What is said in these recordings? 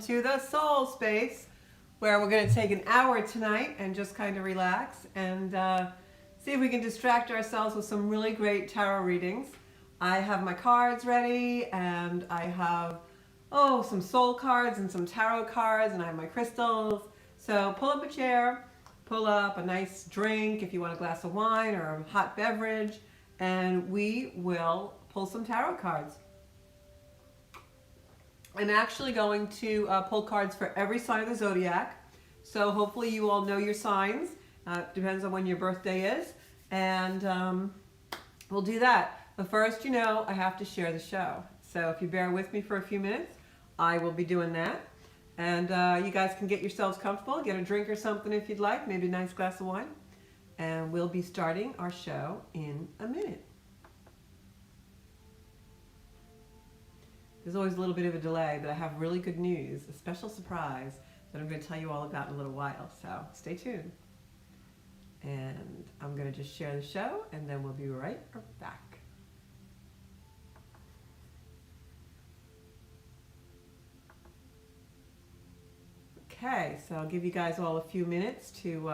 To the soul space, where we're going to take an hour tonight and just kind of relax and see if we can distract ourselves with some really great tarot readings. I have my cards ready, and I have some soul cards and some tarot cards, and I have my crystals. So pull up a chair, pull up a nice drink if you want a glass of wine or a hot beverage, and we will pull some tarot cards. I'm actually going to pull cards for every sign of the zodiac. So hopefully you all know your signs. Depends on when your birthday is. And we'll do that. But first, I have to share the show. So if you bear with me for a few minutes, I will be doing that. And you guys can get yourselves comfortable, get a drink or something if you'd like, maybe a nice glass of wine. And we'll be starting our show in a minute. There's always a little bit of a delay, but I have really good news, a special surprise that I'm going to tell you all about in a little while, so stay tuned. And I'm going to just share the show, and then we'll be right back. Okay, so I'll give you guys all a few minutes to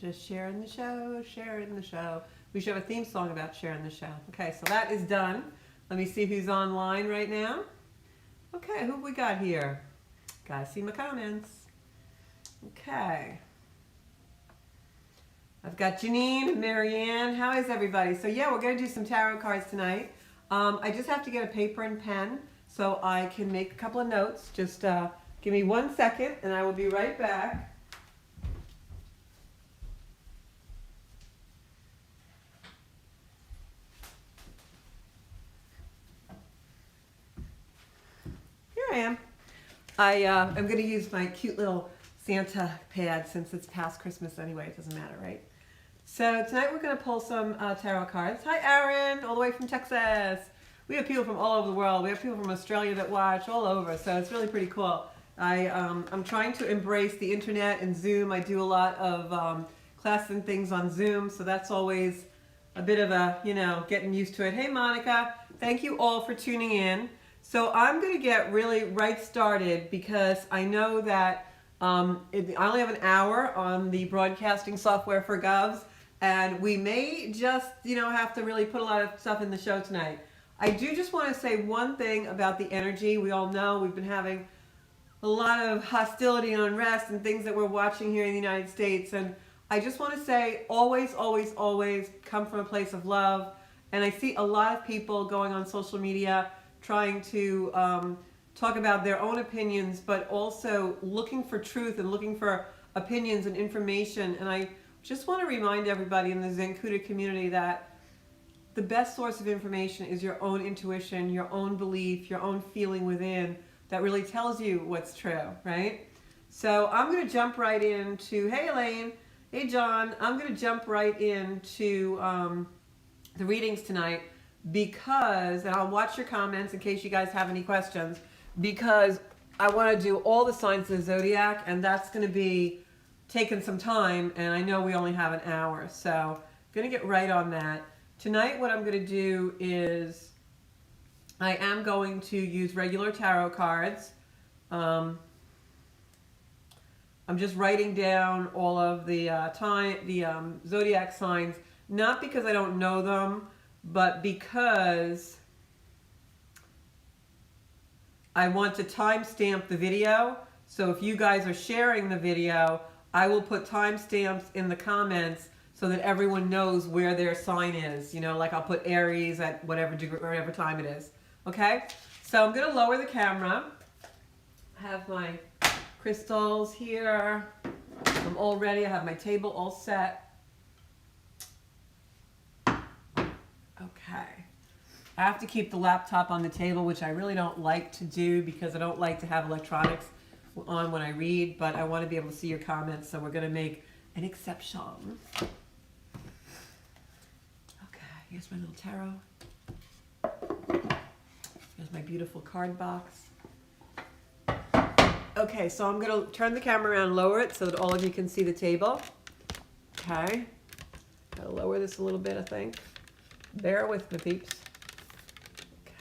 just sharing the show, sharing the show. We should have a theme song about sharing the show. Okay, so that is done. Let me see who's online right now. Okay, who have we got here? Gotta see my comments. Okay. I've got Janine and Marianne. How is everybody? So yeah, we're gonna do some tarot cards tonight. I just have to get a paper and pen so I can make a couple of notes. Just give me 1 second and I will be right back. I am. I'm going to use my cute little Santa pad since it's past Christmas anyway. It doesn't matter, right? So tonight we're going to pull some tarot cards. Hi, Aaron, all the way from Texas. We have people from all over the world. We have people from Australia that watch all over, so it's really pretty cool. I'm trying to embrace the internet and Zoom. I do a lot of classes and things on Zoom, so that's always a bit of a, getting used to it. Hey, Monica, thank you all for tuning in. So I'm going to get really right started because I know that I only have an hour on the broadcasting software for Govs, and we may just, have to really put a lot of stuff in the show tonight. I do just want to say one thing about the energy. We all know we've been having a lot of hostility and unrest and things that we're watching here in the United States, and I just want to say always, always, always come from a place of love. And I see a lot of people going on social media trying to talk about their own opinions, but also looking for truth and looking for opinions and information. And I just want to remind everybody in the Zenkuda community that the best source of information is your own intuition, your own belief, your own feeling within that really tells you what's true, right? So I'm going to jump right into, hey Elaine, hey John, I'm going to jump right into the readings tonight, because, and I'll watch your comments in case you guys have any questions, because I want to do all the signs of the zodiac, and that's going to be taking some time, and I know we only have an hour, so I'm going to get right on that. Tonight what I'm going to do is I am going to use regular tarot cards. I'm just writing down all of the zodiac signs, not because I don't know them, but because I want to timestamp the video. So if you guys are sharing the video, I will put timestamps in the comments so that everyone knows where their sign is. Like I'll put Aries at whatever time it is. Okay? So I'm going to lower the camera. I have my crystals here. I'm all ready. I have my table all set. Okay. I have to keep the laptop on the table, which I really don't like to do because I don't like to have electronics on when I read, but I want to be able to see your comments, so we're going to make an exception. Okay, here's my little tarot. Here's my beautiful card box. Okay, so I'm going to turn the camera around and lower it so that all of you can see the table. Okay. Gotta lower this a little bit, I think. Bear with me, peeps.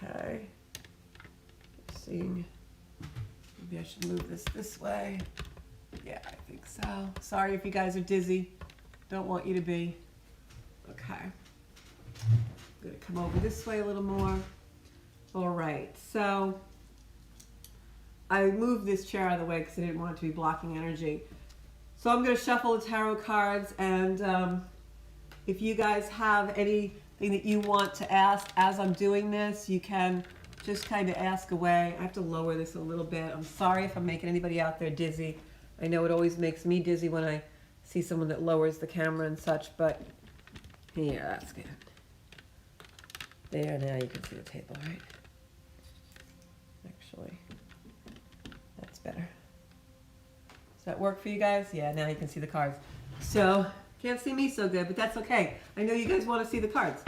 Okay. Seeing. Maybe I should move this way. Yeah, I think so. Sorry if you guys are dizzy. Don't want you to be. Okay. I'm gonna come over this way a little more. All right, so I moved this chair out of the way because I didn't want it to be blocking energy. So I'm gonna shuffle the tarot cards, and if you guys have anything that you want to ask as I'm doing this, you can just kind of ask away. I have to lower this a little bit. I'm sorry if I'm making anybody out there dizzy. I know it always makes me dizzy when I see someone that lowers the camera and such, but here, that's good. There, now you can see the table, right? Actually, that's better. Does that work for you guys? Yeah, now you can see the cards. So, can't see me so good, but that's okay. I know you guys want to see the cards.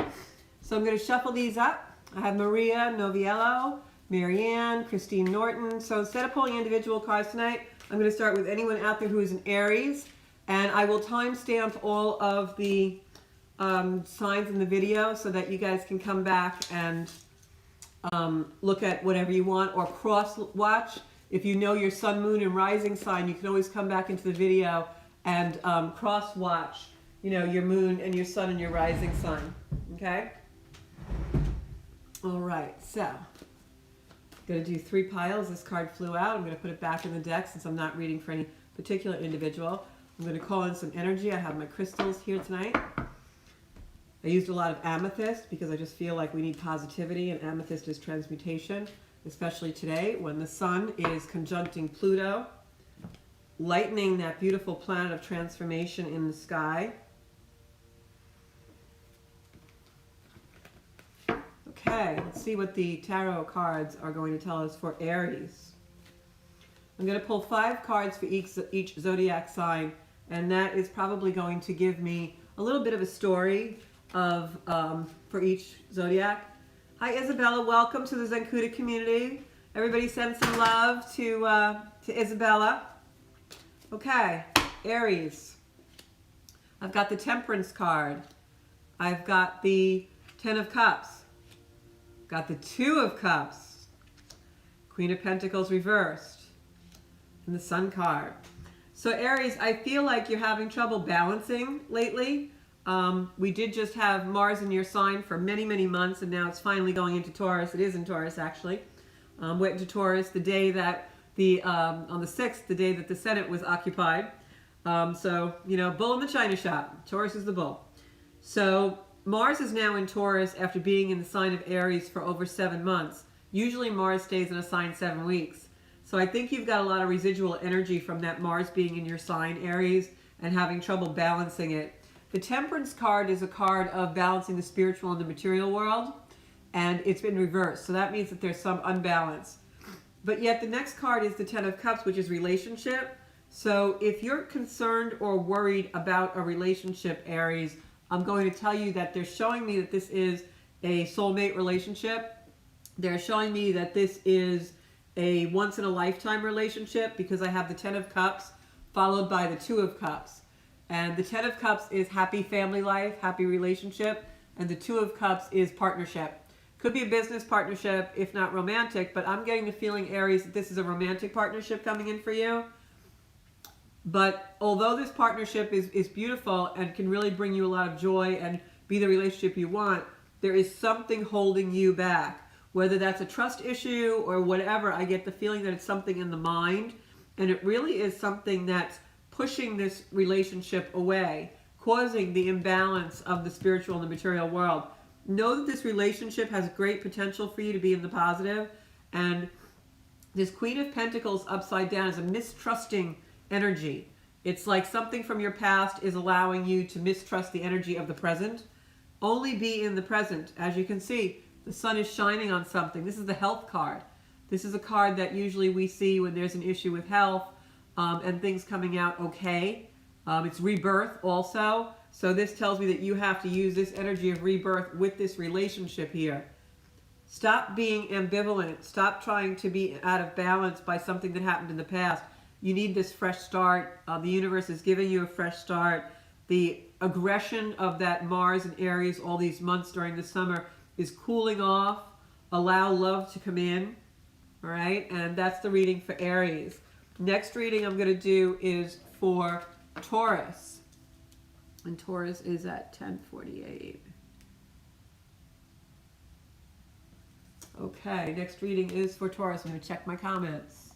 So I'm going to shuffle these up. I have Maria Noviello, Marianne, Christine Norton. So instead of pulling individual cards tonight, I'm going to start with anyone out there who is an Aries. And I will timestamp all of the signs in the video so that you guys can come back and look at whatever you want, or cross-watch. If you know your sun, moon, and rising sign, you can always come back into the video and cross-watch, you know, your moon and your sun and your rising sign. Okay? All right, so I'm going to do 3 piles. This card flew out. I'm going to put it back in the deck since I'm not reading for any particular individual. I'm going to call in some energy. I have my crystals here tonight. I used a lot of amethyst because I just feel like we need positivity, and amethyst is transmutation, especially today when the sun is conjuncting Pluto, lightening that beautiful planet of transformation in the sky. Okay, let's see what the tarot cards are going to tell us for Aries. I'm going to pull 5 cards for each zodiac sign, and that is probably going to give me a little bit of a story of for each zodiac. Hi Isabella, welcome to the Zenkuda community. Everybody send some love to Isabella. Okay, Aries. I've got the Temperance card. I've got the 10 of Cups. Got the 2 of Cups. Queen of Pentacles reversed. And the Sun card. So Aries, I feel like you're having trouble balancing lately. We did just have Mars in your sign for many, many months, and now it's finally going into Taurus. It is in Taurus, actually. Went into Taurus the day that on the 6th, the day that the Senate was occupied. So, you know, bull in the china shop. Taurus is the bull. So Mars is now in Taurus after being in the sign of Aries for over 7 months. Usually Mars stays in a sign 7 weeks. So I think you've got a lot of residual energy from that Mars being in your sign, Aries, and having trouble balancing it. The Temperance card is a card of balancing the spiritual and the material world, and it's been reversed. So that means that there's some unbalance. But yet the next card is the 10 of Cups, which is relationship. So if you're concerned or worried about a relationship, Aries, I'm going to tell you that they're showing me that this is a soulmate relationship. They're showing me that this is a once-in-a-lifetime relationship because I have the 10 of Cups followed by the 2 of Cups. And the 10 of Cups is happy family life, happy relationship, and the 2 of Cups is partnership. Could be a business partnership, if not romantic, but I'm getting the feeling, Aries, that this is a romantic partnership coming in for you. But although this partnership is beautiful and can really bring you a lot of joy and be the relationship you want, there is something holding you back. Whether that's a trust issue or whatever, I get the feeling that it's something in the mind, and it really is something that's pushing this relationship away, causing the imbalance of the spiritual and the material world. Know that this relationship has great potential for you to be in the positive, and this Queen of Pentacles upside down is a mistrusting energy. It's like something from your past is allowing you to mistrust the energy of the present. Only be in the present. As you can see, The sun is shining on something. This is the health card. This is a card that usually we see when there's an issue with health and things coming out okay. It's rebirth also. So this tells me that you have to use this energy of rebirth with this relationship here. Stop being ambivalent. Stop trying to be out of balance by something that happened in the past. You need this fresh start. The universe is giving you a fresh start. The aggression of that Mars and Aries all these months during the summer is cooling off. Allow love to come in. All right, and that's the reading for Aries. Next reading I'm going to do is for Taurus. And Taurus is at 10:48. Okay, next reading is for Taurus. I'm going to check my comments.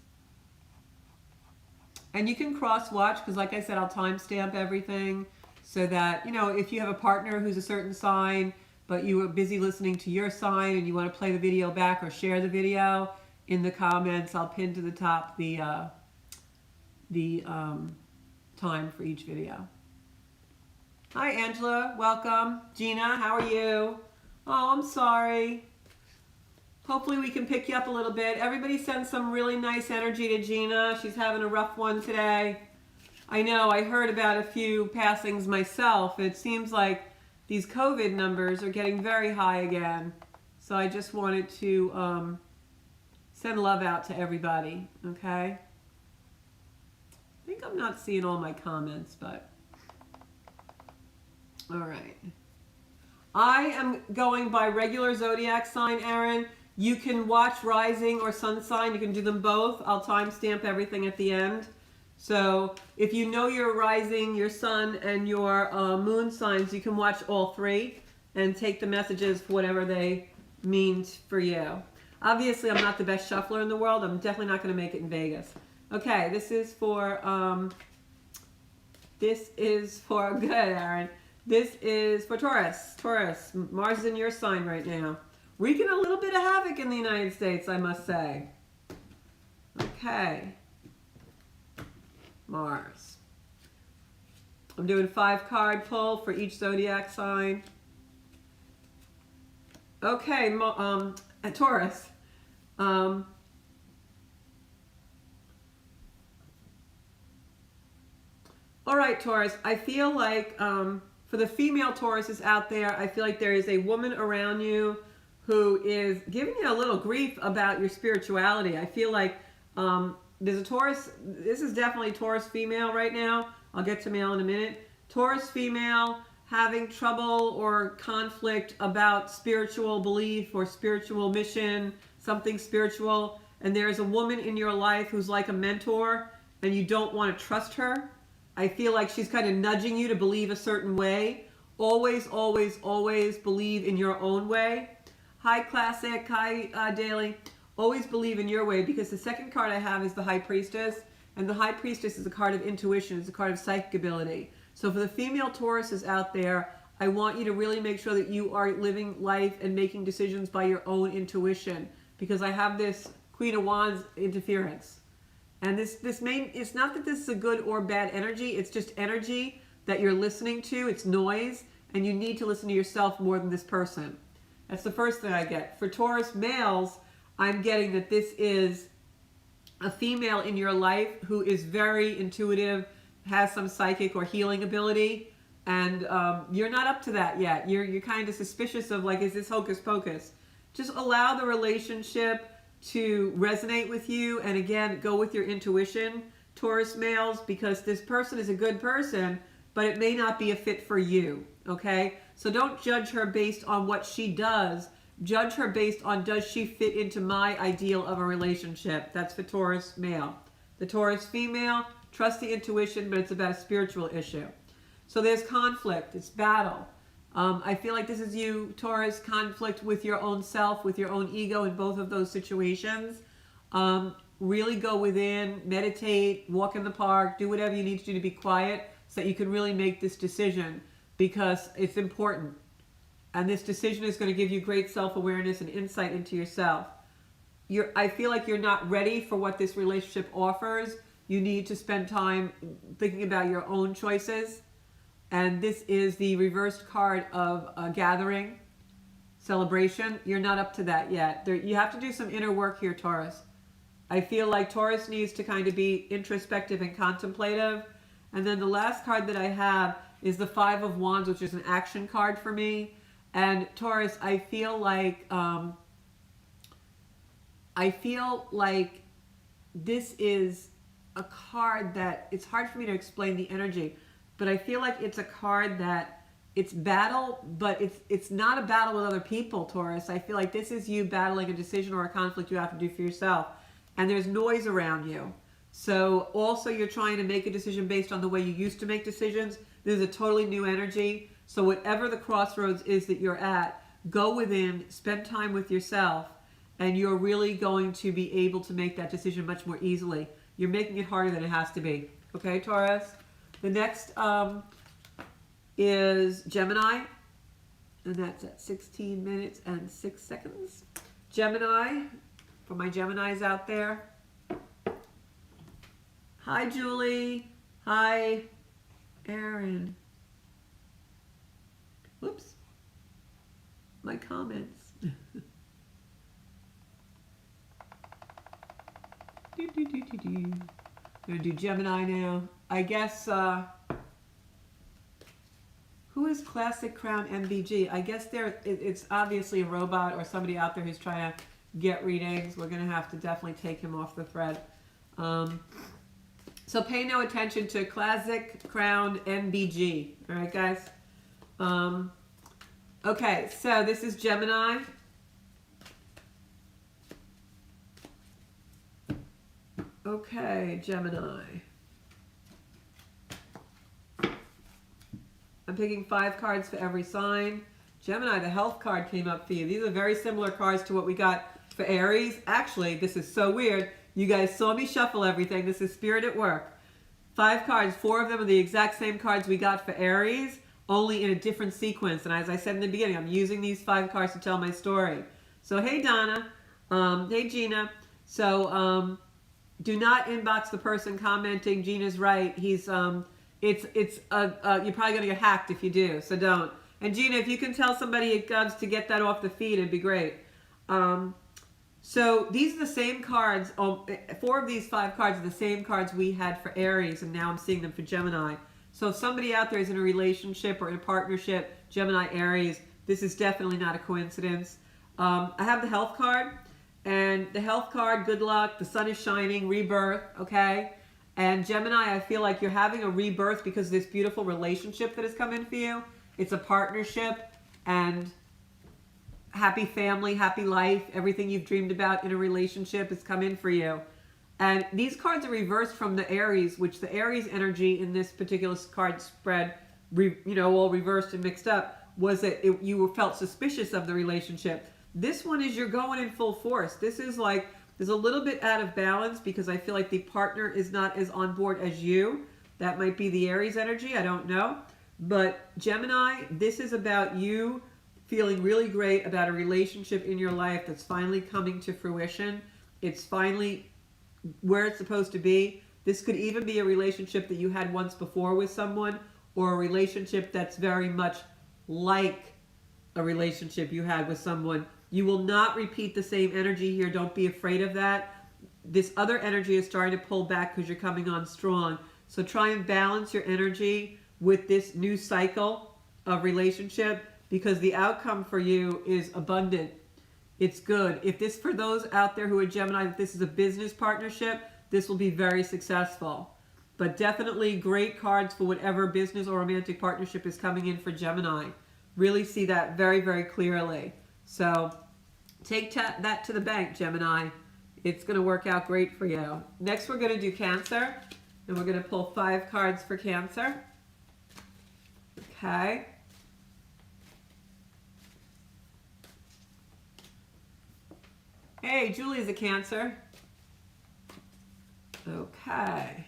And you can cross-watch because, like I said, I'll timestamp everything so that, you know, if you have a partner who's a certain sign, but you are busy listening to your sign and you want to play the video back or share the video, in the comments, I'll pin to the top the time for each video. Hi, Angela. Welcome. Gina, how are you? Oh, I'm sorry. Hopefully we can pick you up a little bit. Everybody send some really nice energy to Gina. She's having a rough one today. I know, I heard about a few passings myself. It seems like these COVID numbers are getting very high again. So I just wanted to send love out to everybody, okay? I think I'm not seeing all my comments, but all right. I am going by regular zodiac sign, Aaron. You can watch rising or sun sign. You can do them both. I'll timestamp everything at the end. So if you know your rising, your sun, and your moon signs, you can watch all three and take the messages for whatever they mean for you. Obviously, I'm not the best shuffler in the world. I'm definitely not going to make it in Vegas. Okay, this is for good, Aaron. This is for Taurus. Taurus, Mars is in your sign right now. Wreaking a little bit of havoc in the United States, I must say. Okay. Mars. I'm doing 5-card pull for each zodiac sign. Okay, Taurus. All right, Taurus, I feel like for the female Tauruses out there, I feel like there is a woman around you who is giving you a little grief about your spirituality. I feel like there's a Taurus, this is definitely Taurus female right now. I'll get to male in a minute. Taurus female having trouble or conflict about spiritual belief or spiritual mission, something spiritual, and there's a woman in your life who's like a mentor and you don't want to trust her. I feel like she's kind of nudging you to believe a certain way. Always, always, always believe in your own way. Hi, Classic. Hi, Daily. Always believe in your way, because the second card I have is the High Priestess, and the High Priestess is a card of intuition. It's a card of psychic ability. So for the female Tauruses out there, I want you to really make sure that you are living life and making decisions by your own intuition, because I have this Queen of Wands interference. And it's not that this is a good or bad energy, it's just energy that you're listening to, it's noise, and you need to listen to yourself more than this person. That's the first thing I get. For Taurus males, I'm getting that this is a female in your life who is very intuitive, has some psychic or healing ability, and you're not up to that yet. You're kind of suspicious of, like, is this hocus pocus? Just allow the relationship to resonate with you, and again, go with your intuition, Taurus males, because this person is a good person, but it may not be a fit for you, okay? So don't judge her based on what she does. Judge her based on, does she fit into my ideal of a relationship? That's for Taurus male. The Taurus female, trust the intuition, but it's about a spiritual issue. So there's conflict, it's battle. I feel like this is you, Taurus, conflict with your own self, with your own ego in both of those situations. Really go within, meditate, walk in the park, do whatever you need to do to be quiet so that you can really make this decision, because it's important. And this decision is going to give you great self-awareness and insight into yourself. I feel like you're not ready for what this relationship offers. You need to spend time thinking about your own choices. And this is the reversed card of gathering. celebration. You're not up to that yet. You have to do some inner work here, Taurus. I feel like Taurus needs to kind of be introspective and contemplative. And then the last card that I have is the Five of Wands, which is an action card for me. And Taurus, I feel like this is a card that, it's hard for me to explain the energy, but I feel like it's a card that it's battle, but it's not a battle with other people, Taurus. I feel like this is you battling a decision or a conflict you have to do for yourself. And there's noise around you. So also you're trying to make a decision based on the way you used to make decisions. There's a totally new energy. So whatever the crossroads is that you're at, go within, spend time with yourself, and you're really going to be able to make that decision much more easily. You're making it harder than it has to be. Okay, Taurus? The next is Gemini, and that's at 16 minutes and 6 seconds. Gemini, for my Geminis out there. Hi, Julie. Hi, Aaron. Whoops. My comments. I'm going to do Gemini now. I guess, who is Classic Crown MBG? I guess it's obviously a robot or somebody out there who's trying to get readings. We're going to have to definitely take him off the thread. So pay no attention to Classic Crown MBG. All right, guys? Okay, so this is Gemini. Okay, Gemini. I'm picking 5 cards for every sign. Gemini, the health card came up for you. These are very similar cards to what we got for Aries. Actually, this is so weird. You guys saw me shuffle everything. This is spirit at work. 5 cards, 4 of them are the exact same cards we got for Aries, only in a different sequence. And as I said in the beginning, I'm using these 5 cards to tell my story. So, hey, Donna. Hey, Gina. So, do not inbox the person commenting. Gina's right. He's, you're probably going to get hacked if you do. So don't. And Gina, if you can tell somebody at Govs to get that off the feed, it'd be great. So these are the same cards. 4 of these 5 cards are the same cards we had for Aries, and now I'm seeing them for Gemini. So if somebody out there is in a relationship or in a partnership, Gemini, Aries, this is definitely not a coincidence. I have the health card, and the health card, good luck, the sun is shining, rebirth, okay? And Gemini, I feel like you're having a rebirth because of this beautiful relationship that has come in for you. It's a partnership, and happy family, happy life, everything you've dreamed about in a relationship has come in for you. And these cards are reversed from the Aries, which the Aries energy in this particular card spread, all reversed and mixed up, was that you felt suspicious of the relationship. This one is you're going in full force. This is like, there's a little bit out of balance because I feel like the partner is not as on board as you. That might be the Aries energy, I don't know. But Gemini, this is about you feeling really great about a relationship in your life that's finally coming to fruition. It's finally where it's supposed to be. This could even be a relationship that you had once before with someone, or a relationship that's very much like a relationship you had with someone. You will not repeat the same energy here. Don't be afraid of that. This other energy is starting to pull back because you're coming on strong. So try and balance your energy with this new cycle of relationship, because the outcome for you is abundant. It's good. If this, for those out there who are Gemini, if this is a business partnership, this will be very successful. But definitely great cards for whatever business or romantic partnership is coming in for Gemini. Really see that very, very clearly. So take that to the bank, Gemini. It's going to work out great for you. Next, we're going to do Cancer. And we're going to pull 5 cards for Cancer. Okay. Hey, Julie's a Cancer. Okay.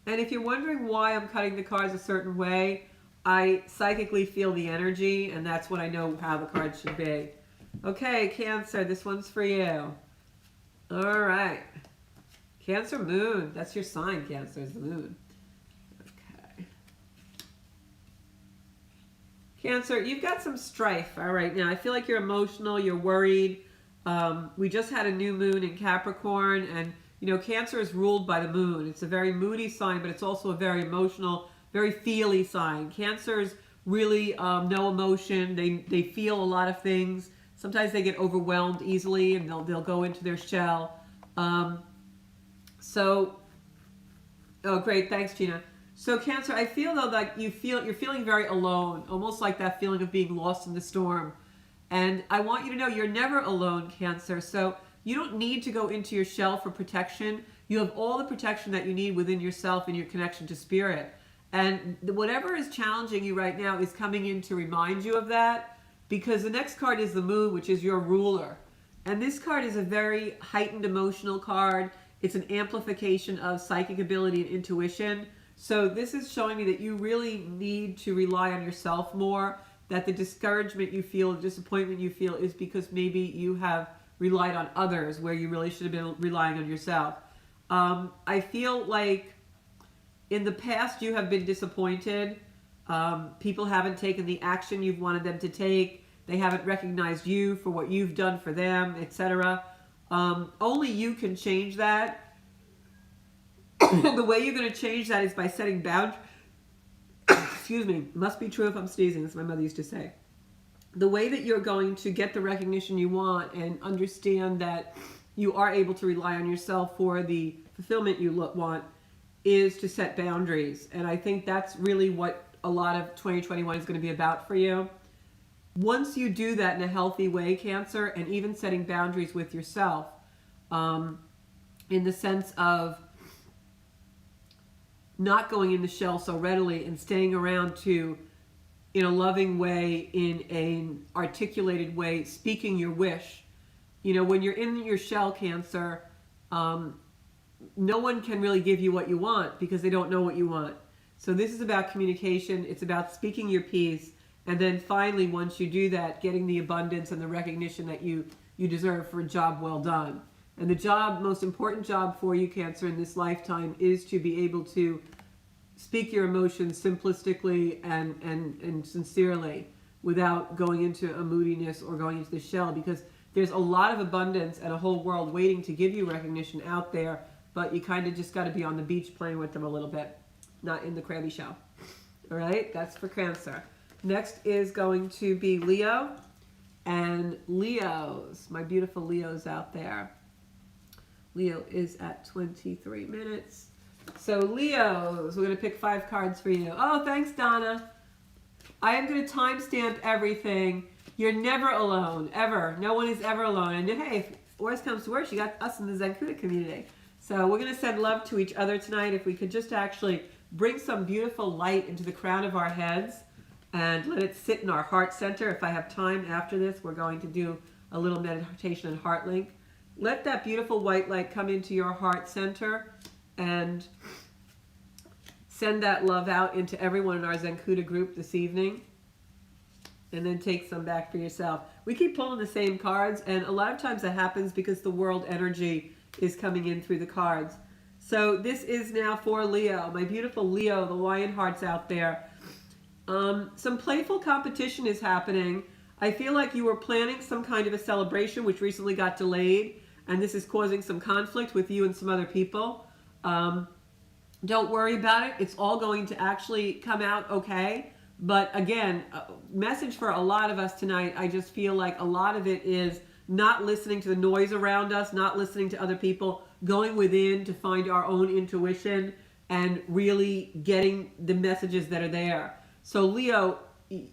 And if you're wondering why I'm cutting the cards a certain way, I psychically feel the energy, and that's what I know how the cards should be. Okay, Cancer, this one's for you. All right. Cancer Moon. That's your sign, Cancer, is the moon. Okay. Cancer, you've got some strife right now. I feel like you're emotional, you're worried. We just had a new moon in Capricorn, and you know, Cancer is ruled by the moon. It's a very moody sign, but it's also a very emotional, very feely sign. Cancers really no emotion. They feel a lot of things. Sometimes they get overwhelmed easily, and they'll go into their shell. Oh, great, thanks, Gina. So Cancer, I feel though like you're feeling very alone, almost like that feeling of being lost in the storm. And I want you to know you're never alone, Cancer. So you don't need to go into your shell for protection. You have all the protection that you need within yourself and your connection to spirit. And whatever is challenging you right now is coming in to remind you of that, because the next card is the moon, which is your ruler. And this card is a very heightened emotional card. It's an amplification of psychic ability and intuition. So this is showing me that you really need to rely on yourself more, that the discouragement you feel, the disappointment you feel is because maybe you have relied on others where you really should have been relying on yourself. I feel like in the past you have been disappointed. People haven't taken the action you've wanted them to take. They haven't recognized you for what you've done for them, etc. Only you can change that. The way you're going to change that is by setting boundaries. Excuse me. Must be true if I'm sneezing, as my mother used to say. The way that you're going to get the recognition you want and understand that you are able to rely on yourself for the fulfillment you want is to set boundaries. And I think that's really what a lot of 2021 is going to be about for you. Once you do that in a healthy way, Cancer, and even setting boundaries with yourself, in the sense of not going in the shell so readily and staying around to, in a loving way, in an articulated way, speaking your wish. You know, when you're in your shell, Cancer, no one can really give you what you want because they don't know what you want. So this is about communication. It's about speaking your piece. And then finally, once you do that, getting the abundance and the recognition that you deserve for a job well done. And the most important job for you, Cancer, in this lifetime is to be able to speak your emotions simplistically and sincerely without going into a moodiness or going into the shell, because there's a lot of abundance and a whole world waiting to give you recognition out there, but you kind of just got to be on the beach playing with them a little bit, not in the crabby shell. All right, that's for Cancer. Next is going to be Leo. And Leos, my beautiful Leos out there. Leo is at 23 minutes. So Leos, we're going to pick 5 cards for you. Oh, thanks, Donna. I am going to timestamp everything. You're never alone, ever. No one is ever alone. And hey, if worse comes to worse, you got us in the Zenkuda community. So we're going to send love to each other tonight. If we could just actually bring some beautiful light into the crown of our heads and let it sit in our heart center. If I have time after this, we're going to do a little meditation and heart link. Let that beautiful white light come into your heart center and send that love out into everyone in our Zenkuda group this evening. And then take some back for yourself. We keep pulling the same cards, and a lot of times that happens because the world energy is coming in through the cards. So this is now for Leo, my beautiful Leo, the lion hearts out there. Some playful competition is happening. I feel like you were planning some kind of a celebration which recently got delayed, and this is causing some conflict with you and some other people. Don't worry about it. It's all going to actually come out okay. But again, message for a lot of us tonight, I just feel like a lot of it is not listening to the noise around us, not listening to other people, going within to find our own intuition and really getting the messages that are there. So Leo,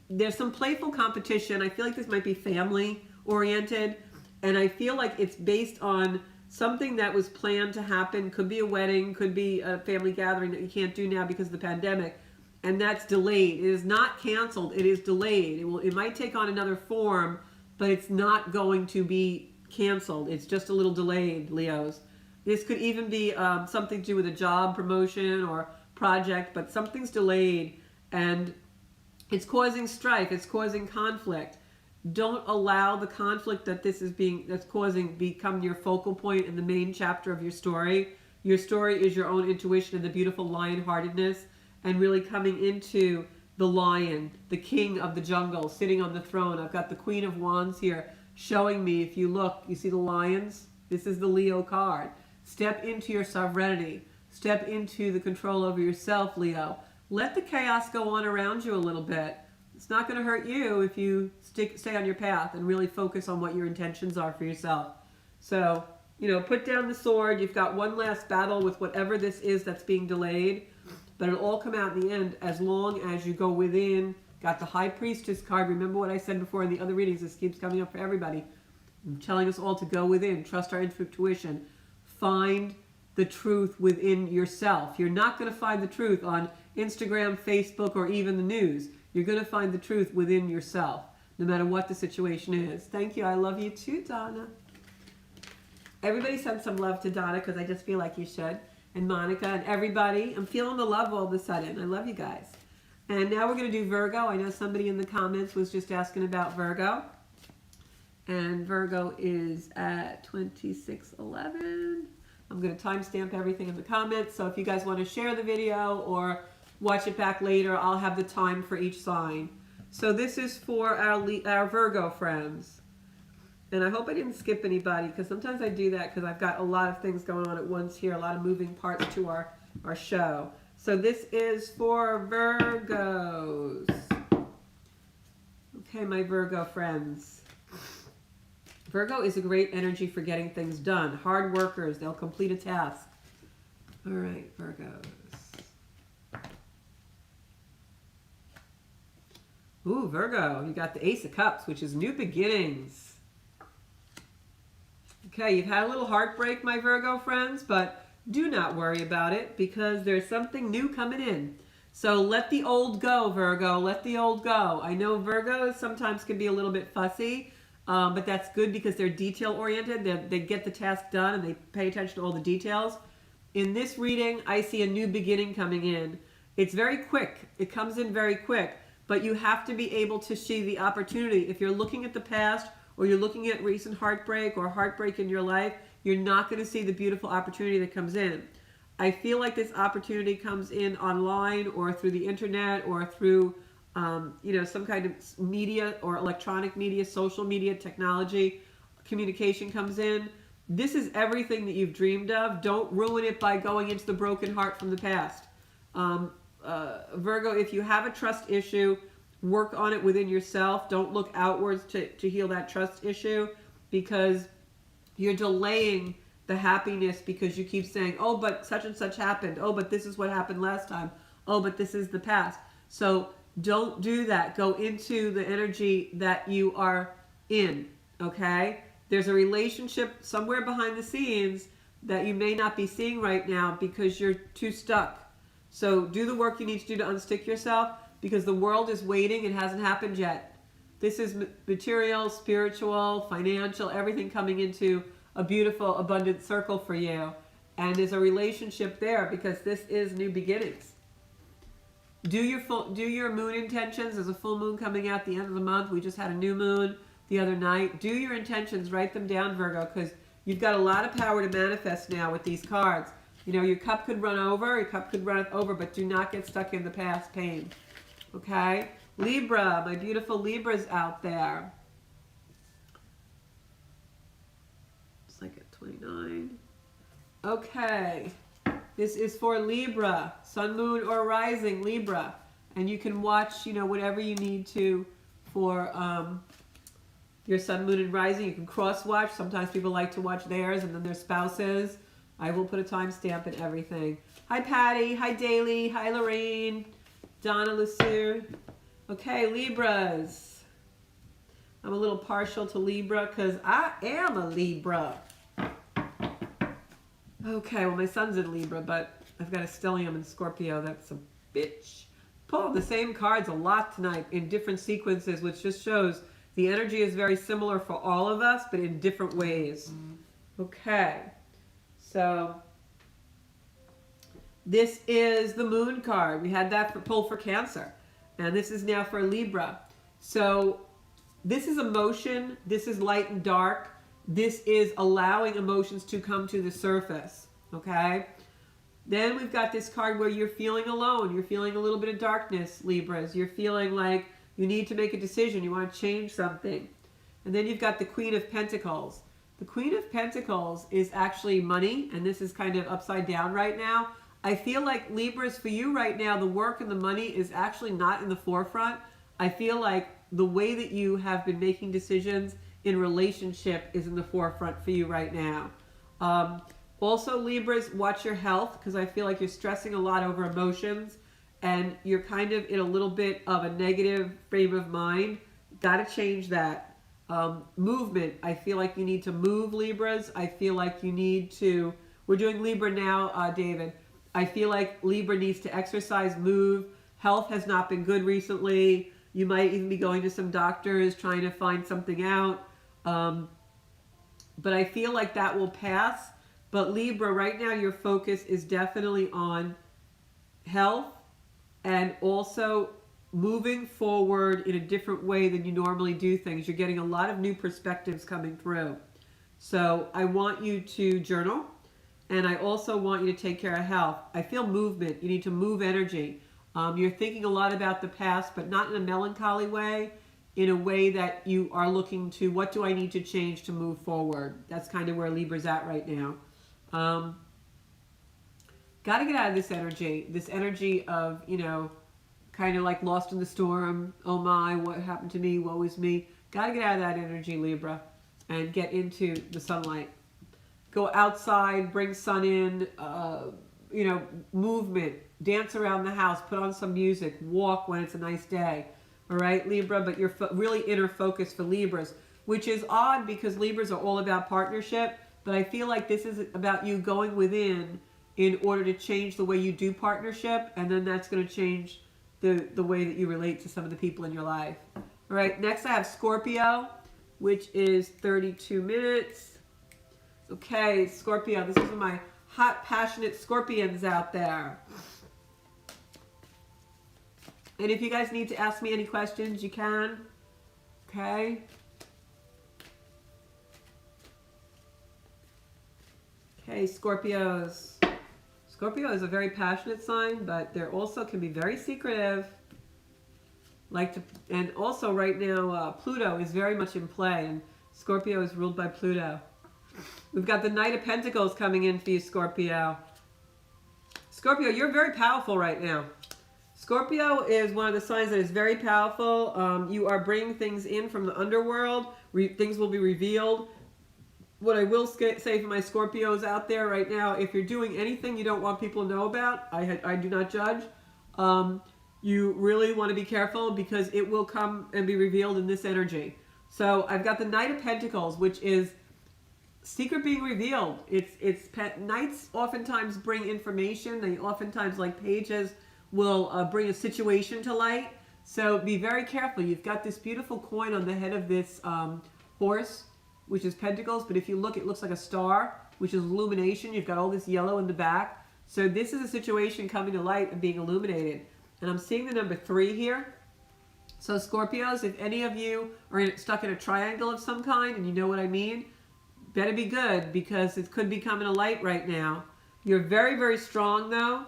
there's some playful competition. I feel like this might be family oriented, and I feel like it's based on something that was planned to happen. Could be a wedding, could be a family gathering that you can't do now because of the pandemic. And that's delayed. It is not canceled. It is delayed. It might take on another form, but it's not going to be canceled. It's just a little delayed, Leos. This could even be something to do with a job promotion or project, but something's delayed and it's causing strife. It's causing conflict. Don't allow the conflict that that's causing become your focal point in the main chapter of your story. Your story is your own intuition and the beautiful lion-heartedness, and really coming into the lion, the king of the jungle, sitting on the throne. I've got the Queen of Wands here showing me, if you look, you see the lions? This is the Leo card. Step into your sovereignty. Step into the control over yourself, Leo. Let the chaos go on around you a little bit. It's not going to hurt you if you stay on your path and really focus on what your intentions are for yourself. So, you know, put down the sword. You've got one last battle with whatever this is that's being delayed. But it'll all come out in the end as long as you go within. Got the High Priestess card. Remember what I said before in the other readings. This keeps coming up for everybody. I'm telling us all to go within. Trust our intuition. Find the truth within yourself. You're not going to find the truth on Instagram, Facebook, or even the news. You're going to find the truth within yourself, no matter what the situation is. Thank you. I love you too, Donna. Everybody send some love to Donna, because I just feel like you should. And Monica and everybody. I'm feeling the love all of a sudden. I love you guys. And now we're going to do Virgo. I know somebody in the comments was just asking about Virgo. And Virgo is at 2611. I'm going to timestamp everything in the comments. So if you guys want to share the video or watch it back later, I'll have the time for each sign. So this is for our Virgo friends. And I hope I didn't skip anybody, because sometimes I do that because I've got a lot of things going on at once here, a lot of moving parts to our show. So this is for Virgos. Okay, my Virgo friends. Virgo is a great energy for getting things done. Hard workers, they'll complete a task. All right, Virgos. Ooh, Virgo, you got the Ace of Cups, which is new beginnings. Okay, you've had a little heartbreak, my Virgo friends, but do not worry about it, because there's something new coming in. So let the old go, Virgo. Let the old go. I know Virgos sometimes can be a little bit fussy, but that's good because they're detail-oriented. They get the task done and they pay attention to all the details. In this reading, I see a new beginning coming in. It's very quick. It comes in very quick, but you have to be able to see the opportunity. If you're looking at the past, or you're looking at recent heartbreak or heartbreak in your life, you're not going to see the beautiful opportunity that comes in. I feel like this opportunity comes in online or through the internet or through, you know, some kind of media or electronic media, social media, technology, communication comes in. This is everything that you've dreamed of. Don't ruin it by going into the broken heart from the past. Virgo, if you have a trust issue, work on it within yourself. Don't look outwards to heal that trust issue, because you're delaying the happiness because you keep saying, oh, but such and such happened. Oh, but this is what happened last time. Oh, but this is the past. So don't do that. Go into the energy that you are in, okay? There's a relationship somewhere behind the scenes that you may not be seeing right now because you're too stuck. So do the work you need to do to unstick yourself, because the world is waiting. It hasn't happened yet. This is material, spiritual, financial, everything coming into a beautiful, abundant circle for you. And there's a relationship there because this is new beginnings. Do your moon intentions. There's a full moon coming out at the end of the month. We just had a new moon the other night. Do your intentions. Write them down, Virgo, because you've got a lot of power to manifest now with these cards. You know, your cup could run over. Your cup could run over, but do not get stuck in the past pain. Okay, Libra, my beautiful Libras out there. It's like at 29. Okay, this is for Libra, Sun, Moon, or Rising, Libra. And you can watch, you know, whatever you need to for your Sun, Moon, and Rising. You can cross-watch. Sometimes people like to watch theirs and then their spouses. I will put a timestamp and everything. Hi, Patty. Hi, Daly. Hi, Lorraine. Donna Lucier. Okay, Libras. I'm a little partial to Libra because I am a Libra. Okay, well, my son's in Libra, but I've got a stellium in Scorpio. That's a bitch. Pulled the same cards a lot tonight in different sequences, which just shows the energy is very similar for all of us, but in different ways. Okay, so this is the Moon card. We had that pulled for Cancer. And this is now for Libra. So this is emotion. This is light and dark. This is allowing emotions to come to the surface. Okay? Then we've got this card where you're feeling alone. You're feeling a little bit of darkness, Libras. You're feeling like you need to make a decision. You want to change something. And then you've got the Queen of Pentacles. The Queen of Pentacles is actually money, and this is kind of upside down right now. I feel like, Libras, for you right now, the work and the money is actually not in the forefront. I feel like the way that you have been making decisions in relationship is in the forefront for you right now. Also, Libras, watch your health, because I feel like you're stressing a lot over emotions and you're kind of in a little bit of a negative frame of mind. Got to change that. Movement. I feel like you need to move, Libras. I feel like you need to... We're doing Libra now, David. I feel like Libra needs to exercise, move. Health has not been good recently. You might even be going to some doctors trying to find something out. But I feel like that will pass. But Libra, right now your focus is definitely on health and also moving forward in a different way than you normally do things. You're getting a lot of new perspectives coming through. So I want you to journal, and I also want you to take care of health. I feel movement. You need to move energy. You're thinking a lot about the past, but not in a melancholy way, in a way that you are looking to, what do I need to change to move forward? That's kind of where Libra's at right now. Got to get out of this energy of, you know, kind of like lost in the storm. Oh my, what happened to me? Woe is me. Got to get out of that energy, Libra, and get into the sunlight. Go outside, bring sun in, you know, movement, dance around the house, put on some music, walk when it's a nice day. All right, Libra, but you're really inner focus for Libras, which is odd because Libras are all about partnership, but I feel like this is about you going within in order to change the way you do partnership, and then that's going to change the way that you relate to some of the people in your life. All right, next I have Scorpio, which is 32 minutes. Okay, Scorpio, this is for my hot, passionate Scorpions out there. And if you guys need to ask me any questions, you can. Okay. Okay, Scorpios. Scorpio is a very passionate sign, but they also can be very secretive. And also right now, Pluto is very much in play, and Scorpio is ruled by Pluto. We've got the Knight of Pentacles coming in for you, Scorpio. Scorpio, you're very powerful right now. Scorpio is one of the signs that is very powerful. You are bringing things in from the underworld. Things will be revealed. What I will say for my Scorpios out there right now, if you're doing anything you don't want people to know about, I do not judge. You really want to be careful because it will come and be revealed in this energy. So I've got the Knight of Pentacles, which is secret being revealed. Knights oftentimes bring information. They oftentimes, like pages, will bring a situation to light. So be very careful. You've got this beautiful coin on the head of this horse, which is Pentacles, but if you look, it looks like a star, which is illumination. You've got all this yellow in the back. So this is a situation coming to light and being illuminated. And I'm seeing the number 3 here. So Scorpios, if any of you are stuck in a triangle of some kind, and you know what I mean, better be good because it could be coming to light right now. You're very, very strong though.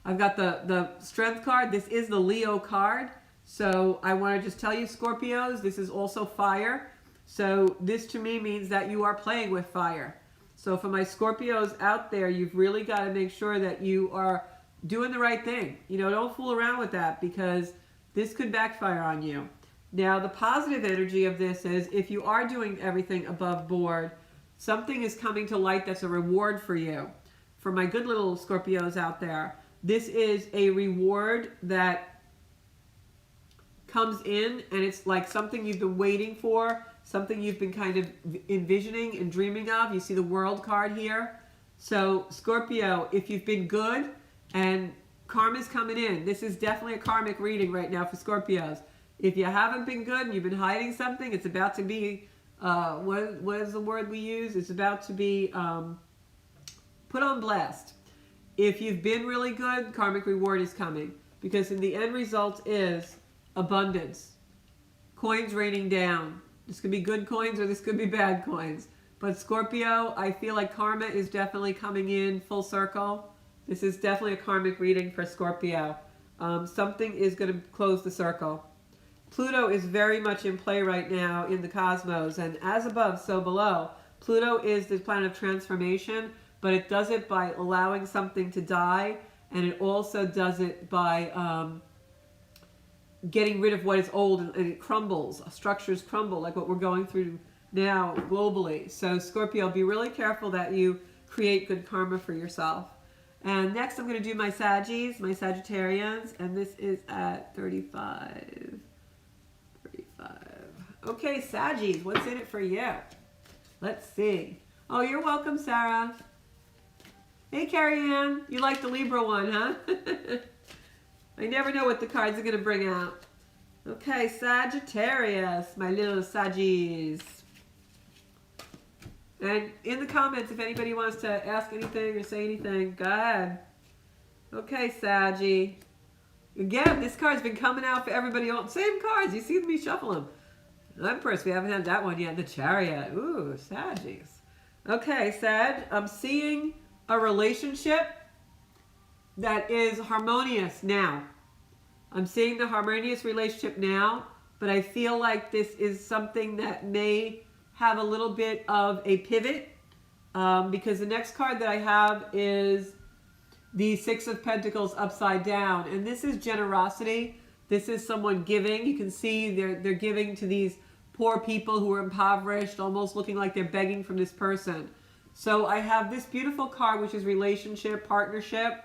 I've got the Strength card. This is the Leo card. So I want to just tell you, Scorpios, this is also fire. So this to me means that you are playing with fire. So for my Scorpios out there, you've really got to make sure that you are doing the right thing. You know, don't fool around with that because this could backfire on you. Now, the positive energy of this is if you are doing everything above board, something is coming to light that's a reward for you. For my good little Scorpios out there, this is a reward that comes in and it's like something you've been waiting for, something you've been kind of envisioning and dreaming of. You see the World card here. So Scorpio, if you've been good and karma's coming in, this is definitely a karmic reading right now for Scorpios. If you haven't been good and you've been hiding something, it's about to be, what is the word we use? It's about to be put on blast. If you've been really good, karmic reward is coming. Because in the end result is abundance. Coins raining down. This could be good coins or this could be bad coins. But Scorpio, I feel like karma is definitely coming in full circle. This is definitely a karmic reading for Scorpio. Something is going to close the circle. Pluto is very much in play right now in the cosmos, and as above, so below. Pluto is the planet of transformation, but it does it by allowing something to die, and it also does it by getting rid of what is old, and it crumbles. Structures crumble, like what we're going through now globally. So Scorpio, be really careful that you create good karma for yourself. And next I'm going to do my Saggies, my Sagittarians, and this is at 35. Okay, Saggies, what's in it for you? Let's see. Oh, you're welcome, Sarah. Hey, Carrie Ann, you like the Libra one, huh? I never know what the cards are going to bring out. Okay, Sagittarius, my little Saggies. And in the comments, if anybody wants to ask anything or say anything, go ahead. Okay, Saggy. Again, this card's been coming out for everybody else. Same cards. You see me shuffle them. Empress, we haven't had that one yet. The Chariot. Ooh, Saggies. Okay, Sag, I'm seeing a relationship that is harmonious now. I'm seeing the harmonious relationship now, but I feel like this is something that may have a little bit of a pivot, because the next card that I have is the Six of Pentacles upside down, and this is generosity. This is someone giving. You can see they're giving to these poor people who are impoverished, almost looking like they're begging from this person. So I have this beautiful card, which is relationship, partnership,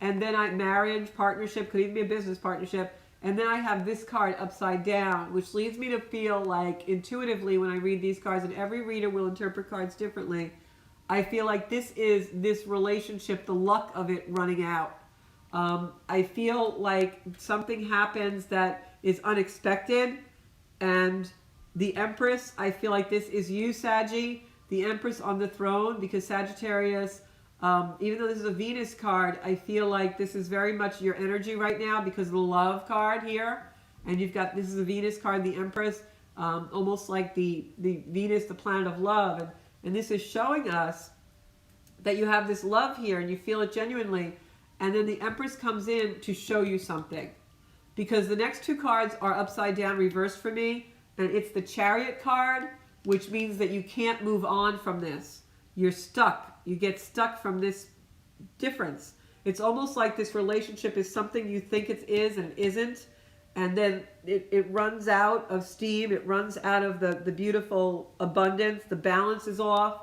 and then marriage, partnership, could even be a business partnership. And then I have this card upside down, which leads me to feel like intuitively when I read these cards, and every reader will interpret cards differently, I feel like this is this relationship, the luck of it running out. I feel like something happens that is unexpected, and the Empress, I feel like this is you, Saggy, the Empress on the throne, because Sagittarius, even though this is a Venus card, I feel like this is very much your energy right now because of the love card here. And you've got, this is a Venus card, the Empress, almost like the Venus, the planet of love. And this is showing us that you have this love here and you feel it genuinely. And then the Empress comes in to show you something. Because the next two cards are upside down reversed for me. And it's the Chariot card, which means that you can't move on from this. You're stuck. You get stuck from this difference. It's almost like this relationship is something you think it is and it isn't. And then it runs out of steam. It runs out of the beautiful abundance. The balance is off.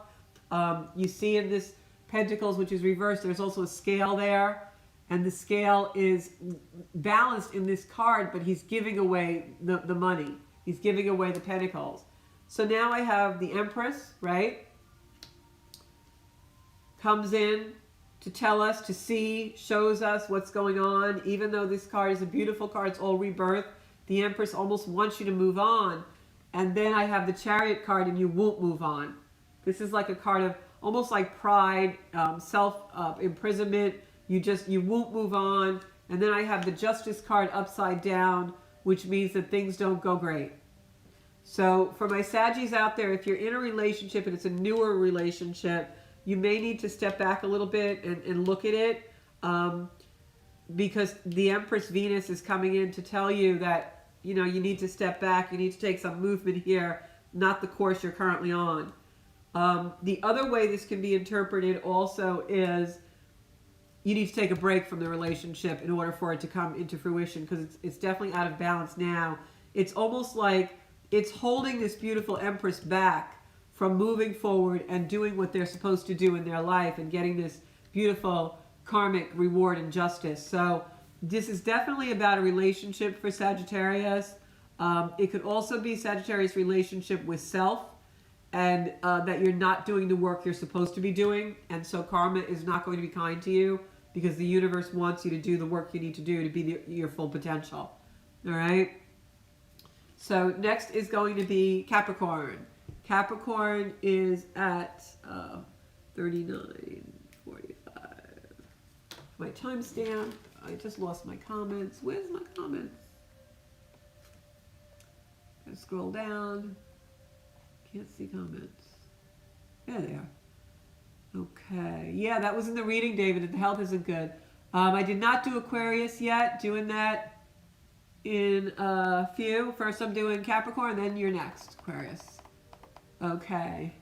You see in this Pentacles, which is reversed, there's also a scale there. And the scale is balanced in this card, but he's giving away the money. He's giving away the Pentacles. So now I have the Empress, right? Comes in to tell us, to see, shows us what's going on. Even though this card is a beautiful card, it's all rebirth, the Empress almost wants you to move on. And then I have the Chariot card and you won't move on. This is like a card of almost like pride, self-imprisonment. You won't move on. And then I have the Justice card upside down, which means that things don't go great. So for my Saggies out there, if you're in a relationship and it's a newer relationship, you may need to step back a little bit and look at it, because the Empress Venus is coming in to tell you that, you know, you need to step back, you need to take some movement here, not the course you're currently on. The other way this can be interpreted also is you need to take a break from the relationship in order for it to come into fruition, because it's definitely out of balance now. It's almost like it's holding this beautiful Empress back from moving forward and doing what they're supposed to do in their life and getting this beautiful karmic reward and justice. So this is definitely about a relationship for Sagittarius. It could also be Sagittarius' relationship with self, and that you're not doing the work you're supposed to be doing. And so karma is not going to be kind to you because the universe wants you to do the work you need to do to be your full potential. All right? So next is going to be Capricorn. Capricorn is at 39:45. My timestamp. I just lost my comments. Where's my comments? Gotta scroll down. Can't see comments. There they are. Okay. Yeah, that was in the reading, David. The health isn't good. I did not do Aquarius yet. Doing that in a few. First I'm doing Capricorn, then you're next, Aquarius. Okay.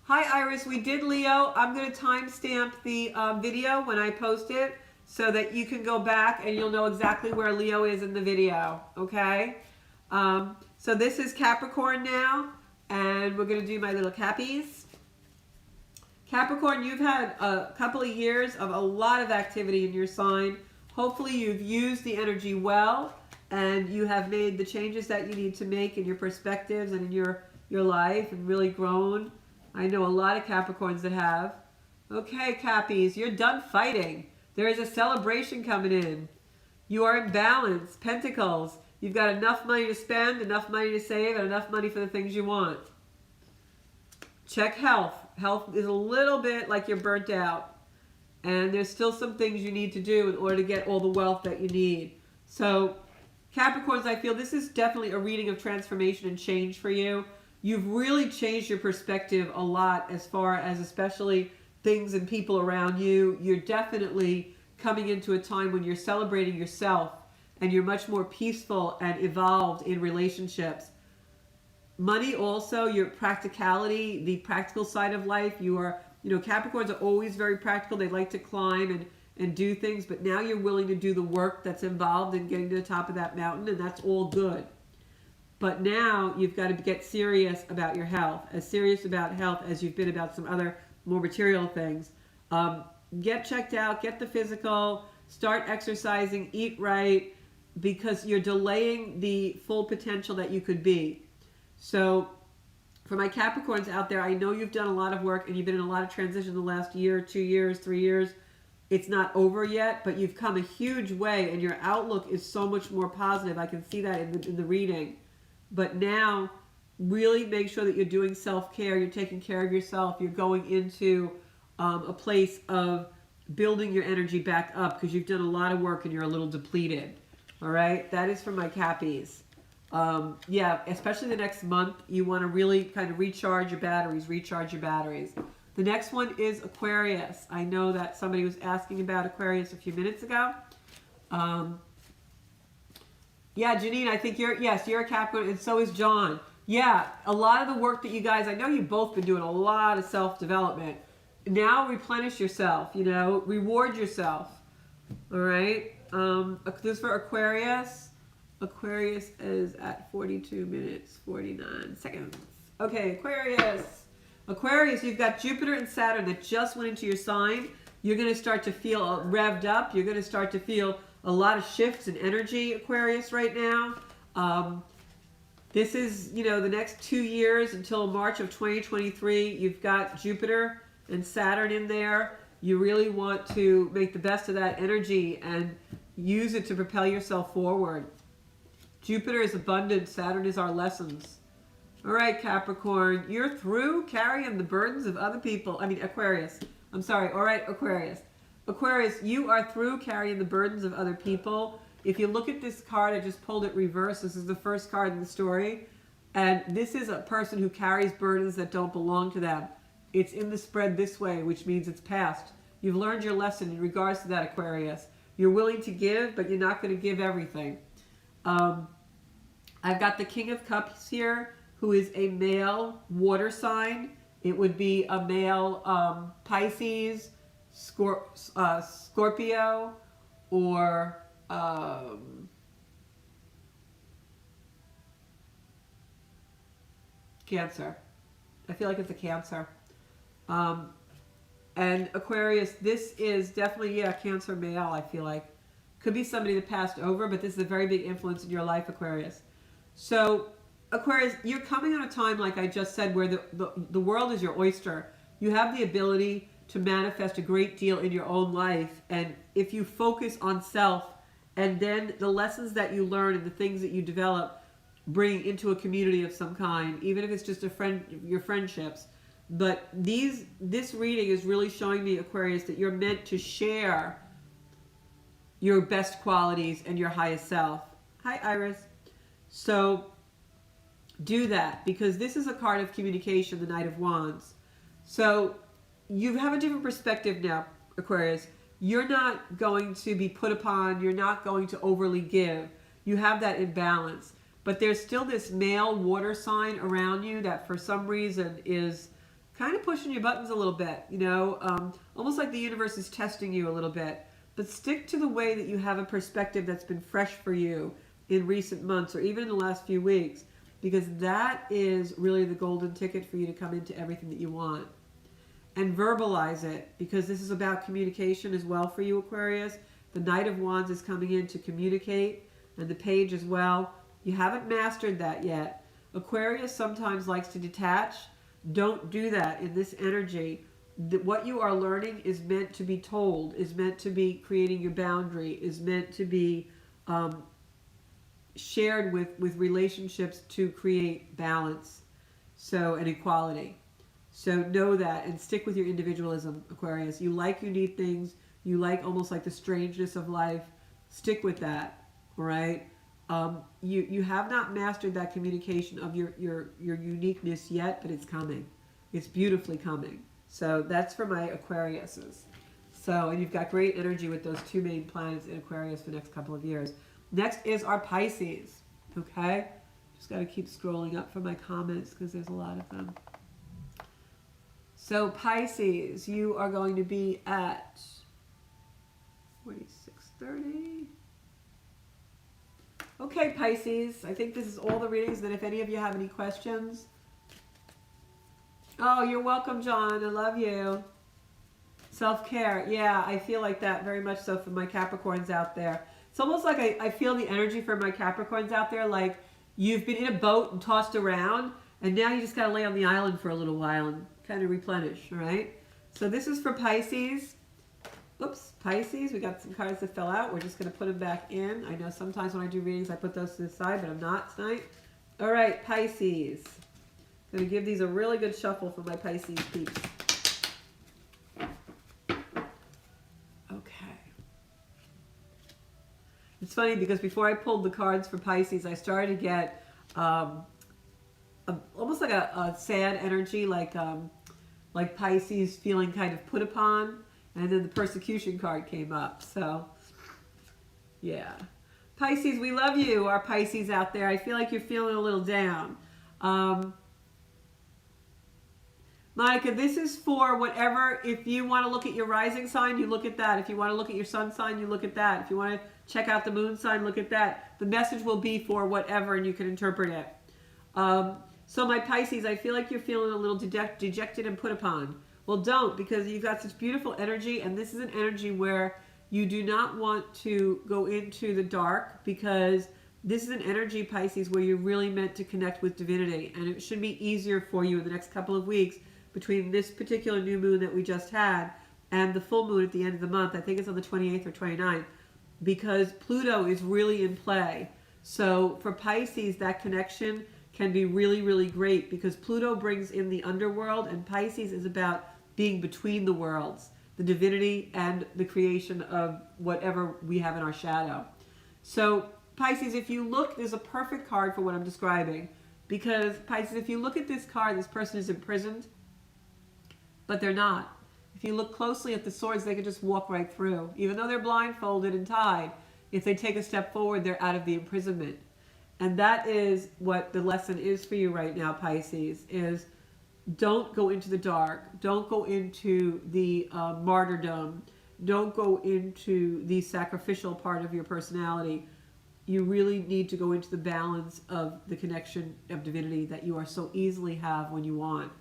Hi, Iris. We did Leo. I'm going to timestamp the video when I post it so that you can go back and you'll know exactly where Leo is in the video. Okay? So this is Capricorn now, and we're going to do my little cappies. Capricorn, you've had a couple of years of a lot of activity in your sign. Hopefully you've used the energy well, and you have made the changes that you need to make in your perspectives and in your life, and really grown. I know a lot of Capricorns that have. Okay, Cappies, you're done fighting. There is a celebration coming in. You are in balance. Pentacles, you've got enough money to spend, enough money to save, and enough money for the things you want. Check health. Health is a little bit like you're burnt out. And there's still some things you need to do in order to get all the wealth that you need. So, Capricorns, I feel this is definitely a reading of transformation and change for you. You've really changed your perspective a lot as far as especially things and people around you. You're definitely coming into a time when you're celebrating yourself and you're much more peaceful and evolved in relationships. Money also, your practicality, the practical side of life. You are, Capricorns are always very practical. They like to climb and do things, but now you're willing to do the work that's involved in getting to the top of that mountain, and that's all good. But now you've got to get serious about your health, as serious about health as you've been about some other more material things. Get checked out, get the physical, start exercising, eat right, because you're delaying the full potential that you could be. So for my Capricorns out there, I know you've done a lot of work and you've been in a lot of transition the last year, 2 years, 3 years. It's not over yet, but you've come a huge way and your outlook is so much more positive. I can see that in the reading. But now, really make sure that you're doing self-care, you're taking care of yourself, you're going into a place of building your energy back up because you've done a lot of work and you're a little depleted. All right? That is for my Cappies. Yeah, especially the next month, you want to really kind of recharge your batteries. The next one is Aquarius. I know that somebody was asking about Aquarius a few minutes ago. Yeah, Janine, I think you're a Capricorn, and so is John. Yeah, a lot of the work that you guys, I know you've both been doing a lot of self-development. Now replenish yourself, reward yourself. All right? This is for Aquarius. Aquarius is at 42 minutes, 49 seconds. Okay, Aquarius. Aquarius, you've got Jupiter and Saturn that just went into your sign. You're going to start to feel revved up. You're going to start to feel a lot of shifts in energy, Aquarius, right now. This is, the next 2 years until March of 2023. You've got Jupiter and Saturn in there. You really want to make the best of that energy and use it to propel yourself forward. Jupiter is abundance. Saturn is our lessons. All right, Capricorn, you're through carrying the burdens of other people. Aquarius. I'm sorry. All right, Aquarius. Aquarius, you are through carrying the burdens of other people. If you look at this card, I just pulled it reverse. This is the first card in the story. And this is a person who carries burdens that don't belong to them. It's in the spread this way, which means it's past. You've learned your lesson in regards to that, Aquarius. You're willing to give, but you're not going to give everything. I've got the King of Cups here, who is a male water sign. It would be a male Pisces, Scorpio, or Cancer. I feel like it's a Cancer. And Aquarius, this is definitely, Cancer male, I feel like. Could be somebody that passed over, but this is a very big influence in your life, Aquarius. So, Aquarius, you're coming on a time, like I just said, where the world is your oyster. You have the ability to manifest a great deal in your own life. And if you focus on self, and then the lessons that you learn and the things that you develop, bring into a community of some kind, even if it's just your friendships. But this reading is really showing me, Aquarius, that you're meant to share your best qualities and your highest self. Hi, Iris. So do that, because this is a card of communication, the Knight of Wands. So you have a different perspective now, Aquarius. You're not going to be put upon. You're not going to overly give. You have that imbalance. But there's still this male water sign around you that for some reason is kind of pushing your buttons a little bit, you know, almost like the universe is testing you a little bit. But stick to the way that you have a perspective that's been fresh for you in recent months or even in the last few weeks, because that is really the golden ticket for you to come into everything that you want. And verbalize it, because this is about communication as well for you, Aquarius. The Knight of Wands is coming in to communicate, and the Page as well. You haven't mastered that yet. Aquarius sometimes likes to detach. Don't do that in this energy. What you are learning is meant to be told, is meant to be creating your boundary, is meant to be shared with relationships to create balance, so, and equality. So know that and stick with your individualism, Aquarius. You like unique things. You like almost like the strangeness of life. Stick with that, all right? You have not mastered that communication of your uniqueness yet, but it's coming. It's beautifully coming. So that's for my Aquariuses. So, and you've got great energy with those two main planets in Aquarius for the next couple of years. Next is our Pisces, okay? Just got to keep scrolling up for my comments because there's a lot of them. So Pisces, you are going to be at 4630. Okay, Pisces, I think this is all the readings. Then if any of you have any questions. Oh, you're welcome, John. I love you. Self-care. Yeah, I feel like that very much so for my Capricorns out there. It's almost like I feel the energy for my Capricorns out there, like you've been in a boat and tossed around, and now you just got to lay on the island for a little while and kind of replenish, all right? So this is for Pisces. Oops, Pisces, we got some cards that fell out. We're just going to put them back in. I know sometimes when I do readings, I put those to the side, but I'm not tonight. All right, Pisces. I'm going to give these a really good shuffle for my Pisces peeps. Okay. It's funny because before I pulled the cards for Pisces, I started to get almost like a sad energy, like Pisces feeling kind of put upon. And then the persecution card came up. So, yeah. Pisces, we love you, our Pisces out there. I feel like you're feeling a little down. Monica, this is for whatever. If you want to look at your rising sign, you look at that. If you want to look at your sun sign, you look at that. If you want to check out the moon sign, look at that. The message will be for whatever, and you can interpret it. So my Pisces, I feel like you're feeling a little dejected and put upon. Well, don't, because you've got such beautiful energy, and this is an energy where you do not want to go into the dark, because this is an energy, Pisces, where you're really meant to connect with divinity, and it should be easier for you in the next couple of weeks between this particular new moon that we just had and the full moon at the end of the month. I think it's on the 28th or 29th, because Pluto is really in play. So for Pisces, that connection can be really, really great, because Pluto brings in the underworld, and Pisces is about being between the worlds, the divinity and the creation of whatever we have in our shadow. So Pisces, if you look, there's a perfect card for what I'm describing, because Pisces, if you look at this card, this person is imprisoned, but they're not. If you look closely at the swords, they can just walk right through. Even though they're blindfolded and tied, if they take a step forward, they're out of the imprisonment. And that is what the lesson is for you right now, Pisces, is don't go into the dark. Don't go into the martyrdom. Don't go into the sacrificial part of your personality. You really need to go into the balance of the connection of divinity that you are so easily have when you want.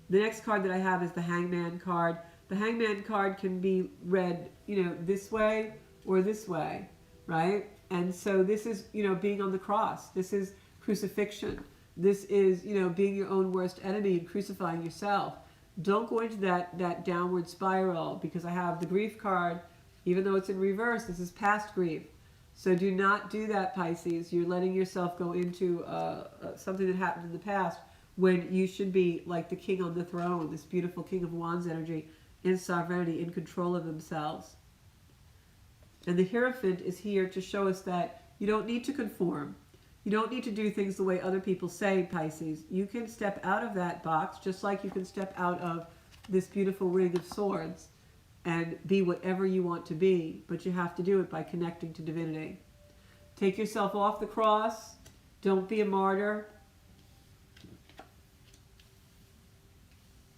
The next card that I have is the Hangman card. The Hangman card can be read, this way or this way, right? And so this is, being on the cross. This is crucifixion. This is, being your own worst enemy and crucifying yourself. Don't go into that downward spiral, because I have the grief card. Even though it's in reverse, this is past grief. So do not do that, Pisces. You're letting yourself go into something that happened in the past, when you should be like the king on the throne, this beautiful King of Wands energy, in sovereignty, in control of themselves. And the Hierophant is here to show us that you don't need to conform. You don't need to do things the way other people say, Pisces. You can step out of that box, just like you can step out of this beautiful Ring of Swords and be whatever you want to be, but you have to do it by connecting to divinity. Take yourself off the cross. Don't be a martyr.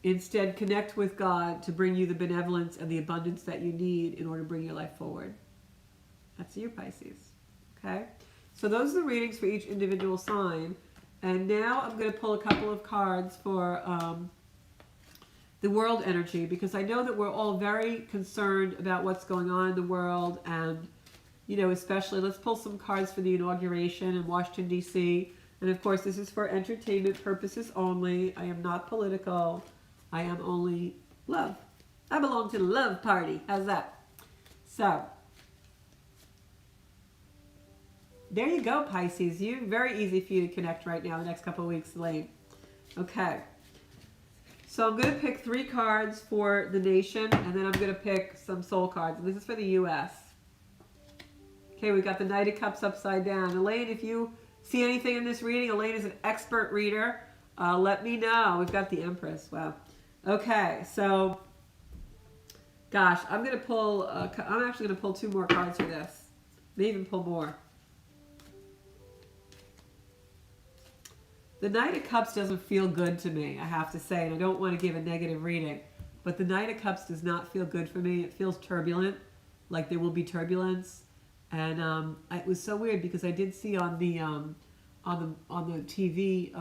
Instead, connect with God to bring you the benevolence and the abundance that you need in order to bring your life forward. That's you, Pisces. Okay? So those are the readings for each individual sign. And now I'm going to pull a couple of cards for the world energy, because I know that we're all very concerned about what's going on in the world, and, you know, especially, let's pull some cards for the inauguration in Washington, D.C. And of course, this is for entertainment purposes only. I am not political. I am only love. I belong to the love party. How's that? So, there you go, Pisces. Very easy for you to connect right now, the next couple of weeks, Elaine. Okay. So I'm going to pick 3 cards for the nation, and then I'm going to pick some soul cards. And this is for the U.S. Okay, we've got the Knight of Cups upside down. Elaine, if you see anything in this reading, Elaine is an expert reader. Let me know. We've got the Empress. Wow. Okay, so, gosh, I'm going to pull, I'm actually going to pull 2 more cards for this. Maybe even pull more. The Knight of Cups doesn't feel good to me, I have to say, and I don't want to give a negative reading, but the Knight of Cups does not feel good for me. It feels turbulent, like there will be turbulence, and it was so weird because I did see on the TV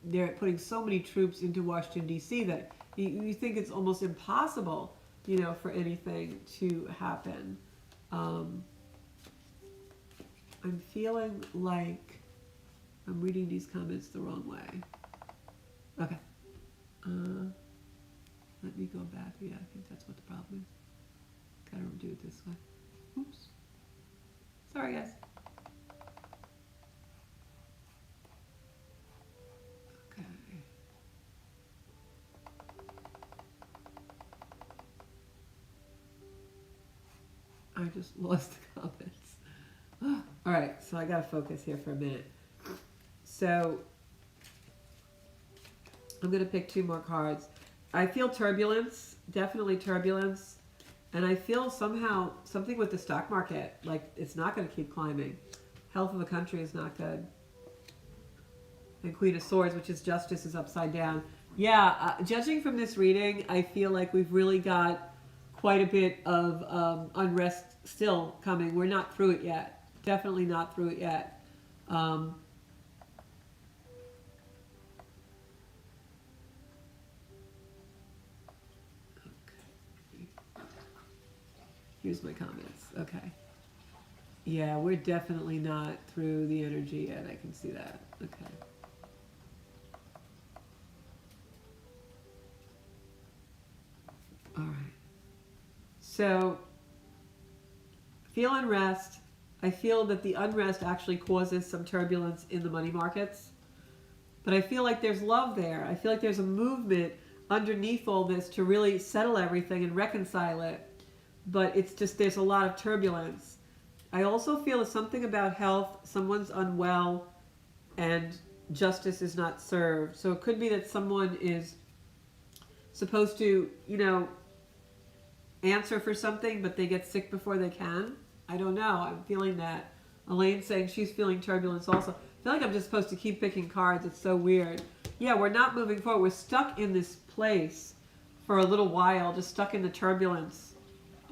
they're putting so many troops into Washington D.C. that you think it's almost impossible, you know, for anything to happen. I'm feeling like I'm reading these comments the wrong way. Okay. Let me go back. Yeah, I think that's what the problem is. Gotta do it this way. Oops. Sorry, guys. Okay. I just lost the comments. All right, so I gotta focus here for a minute. So I'm going to pick 2 more cards. I feel turbulence, definitely turbulence. And I feel somehow something with the stock market, like it's not going to keep climbing. Health of the country is not good. And Queen of Swords, which is justice, is upside down. Yeah, judging from this reading, I feel like we've really got quite a bit of unrest still coming. We're not through it yet. Definitely not through it yet. Here's my comments. Okay. Yeah, we're definitely not through the energy yet. I can see that. Okay. All right. So, feel unrest. I feel that the unrest actually causes some turbulence in the money markets. But I feel like there's love there. I feel like there's a movement underneath all this to really settle everything and reconcile it. But it's just, there's a lot of turbulence. I also feel something about health. Someone's unwell and justice is not served. So it could be that someone is supposed to, you know, answer for something, but they get sick before they can. I don't know. I'm feeling that. Elaine's saying she's feeling turbulence also. I feel like I'm just supposed to keep picking cards. It's so weird. Yeah, we're not moving forward. We're stuck in this place for a little while, just stuck in the turbulence.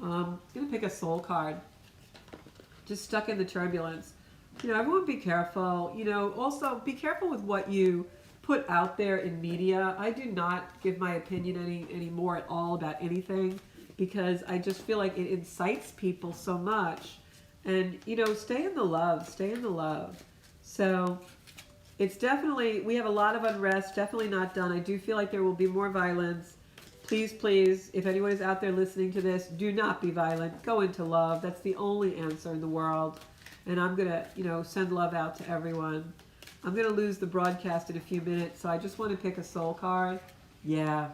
I'm going to pick a soul card. Just stuck in the turbulence. You know, everyone be careful. You know, also be careful with what you put out there in media. I do not give my opinion anymore at all about anything, because I just feel like it incites people so much. And, you know, stay in the love. Stay in the love. So it's definitely, we have a lot of unrest. Definitely not done. I do feel like there will be more violence. Please, please, if anyone is out there listening to this, do not be violent. Go into love. That's the only answer in the world. And I'm going to, you know, send love out to everyone. I'm going to lose the broadcast in a few minutes, so I just want to pick a soul card. Yeah.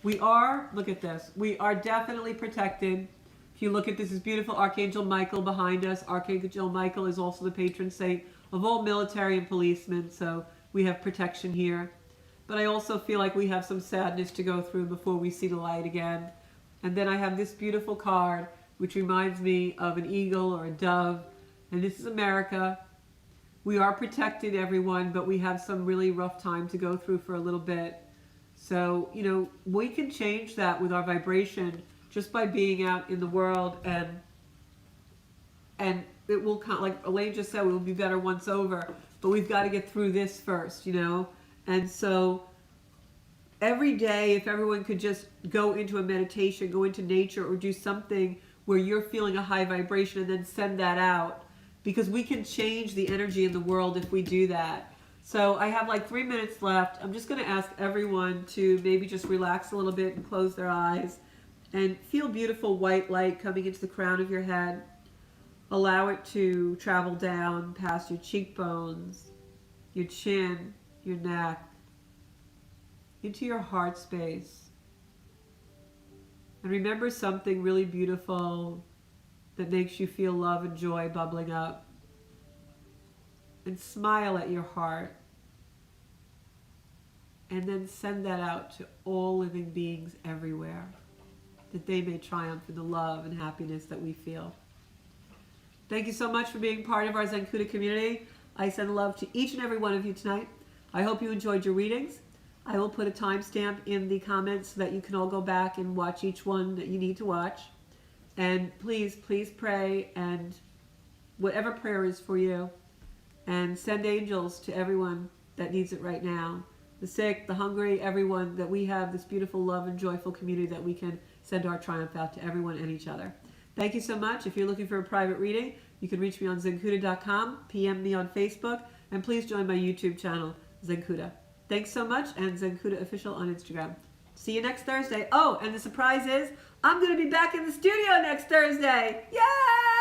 We are, look at this, we are definitely protected. If you look at this, is beautiful Archangel Michael behind us. Archangel Michael is also the patron saint of all military and policemen, so we have protection here. but I also feel like we have some sadness to go through before we see the light again. And then I have this beautiful card, which reminds me of an eagle or a dove. And this is America. We are protected, everyone, but we have some really rough time to go through for a little bit. So, you know, we can change that with our vibration just by being out in the world, and it will, like Elaine just said, it will be better once over. But we've got to get through this first, you know. And so every day, if everyone could just go into a meditation, go into nature, or do something where you're feeling a high vibration and then send that out, because we can change the energy in the world if we do that. So I have like 3 minutes left. I'm just going to ask everyone to maybe just relax a little bit and close their eyes and feel beautiful white light coming into the crown of your head. Allow it to travel down past your cheekbones, your chin, your neck, into your heart space. And remember something really beautiful that makes you feel love and joy bubbling up. And smile at your heart. And then send that out to all living beings everywhere, that they may triumph in the love and happiness that we feel. Thank you so much for being part of our Zencuda community. I send love to each and every one of you tonight. I hope you enjoyed your readings. I will put a timestamp in the comments so that you can all go back and watch each one that you need to watch. And please, please pray, and whatever prayer is for you. And send angels to everyone that needs it right now. The sick, the hungry, everyone, that we have this beautiful love and joyful community that we can send our triumph out to everyone and each other. Thank you so much. If you're looking for a private reading, you can reach me on Zencuda.com, PM me on Facebook, and please join my YouTube channel, Zencuda. Thanks so much, and Zencuda Official on Instagram. See you next Thursday. Oh, and the surprise is, I'm going to be back in the studio next Thursday. Yay!